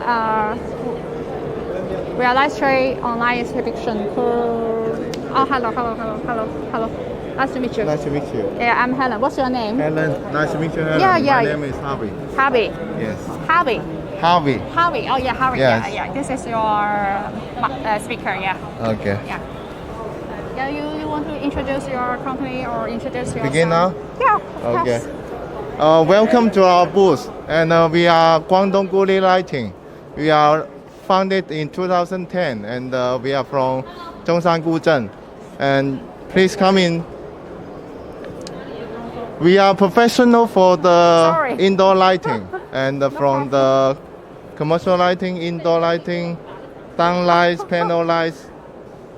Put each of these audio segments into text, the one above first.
we are Lightstrade online exhibition for. Oh, hello. Nice to meet you. Nice to meet you. Yeah, I'm Helen. What's your name? Helen, nice to meet you, Helen. Yeah. My name is Harvey. Harvey. Yes. Harvey. Harvey. Oh yeah, Harvey. Yes. Yeah. This is your speaker. Yeah. Okay. Yeah. Yeah. You want to introduce your company or introduce yourself? Begin now? Yeah. Okay. Welcome to our booth. And we are Guangdong Guli Lighting. We are founded in 2010, and we are from Guzhen. And please come in. We are professional for the indoor lighting, and from the commercial lighting, indoor lighting, downlights, panel lights.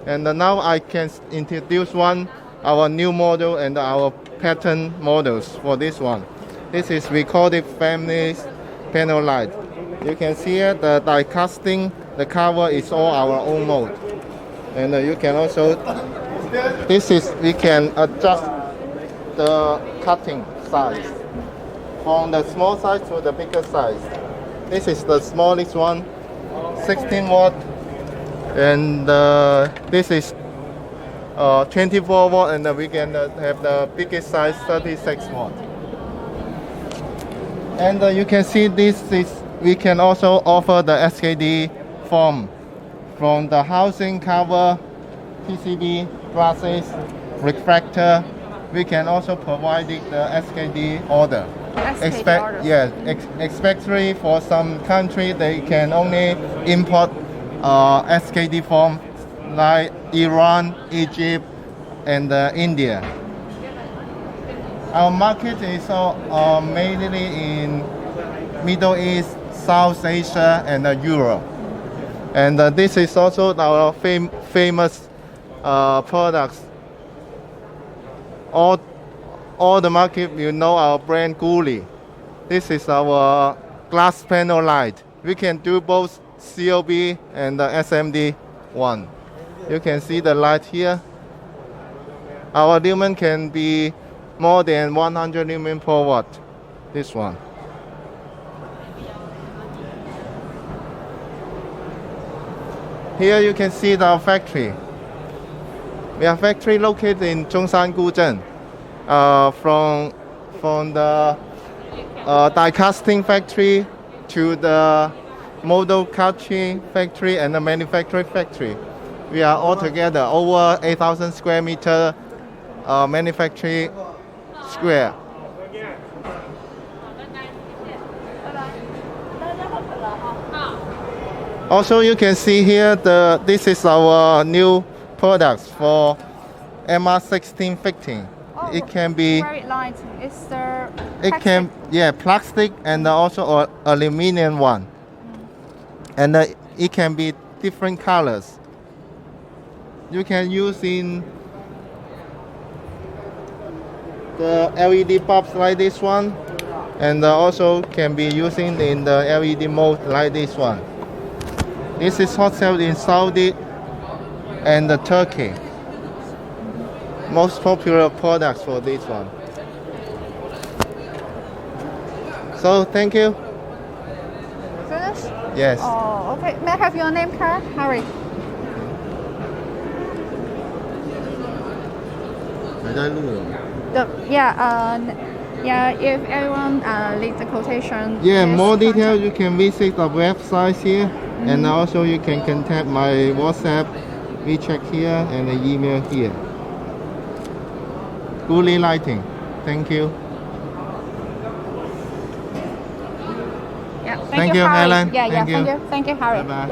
And now I can introduce our new model and our pattern models for this one. This is, we call it family panel light. You can see it, the die casting, the cover is all our own mold. And you can also, we can adjust the cutting size from the small size to the bigger size. This is the smallest one, 16 watt, and this is 24 watt, and we can have the biggest size, 36 watt. And you can see we can also offer the SKD form from the housing cover, PCB, glasses, refractor. We can also provide the SKD order. Especially for some country, they can only import SKD form like Iran, Egypt, and India. Our market is mainly in Middle East, South Asia, and Europe. And this is also our famous products. All the market will know our brand Guli. This is our glass panel light. We can do both COB and SMD one. You can see the light here. Our lumen can be more than 100 lumen per watt. This one. Here you can see our factory. We have a factory located in Guzhen. From the die casting factory to the model cutting factory and the manufacturing factory. We are all together over 8,000 square meter manufacturing square. Also, you can see here this is our new products for MR16 fitting. Oh, it can be very light. It's the plastic and also aluminum one. And it can be different colors. You can use in the LED bulbs like this one, and also can be using in the LED mode like this one. This is hot sold in Saudi and Turkey. Most popular products for this one. So thank you. Finished? Yes. Oh, okay. May I have your name card, Harry? If everyone leaves the quotation. Yeah, more details you can visit the website here, and also you can contact my WhatsApp, WeChat here, and the email here. Guli Lighting. Thank you. Yeah, thank you, Harry. Helen. Thank you, Harry. Bye-bye.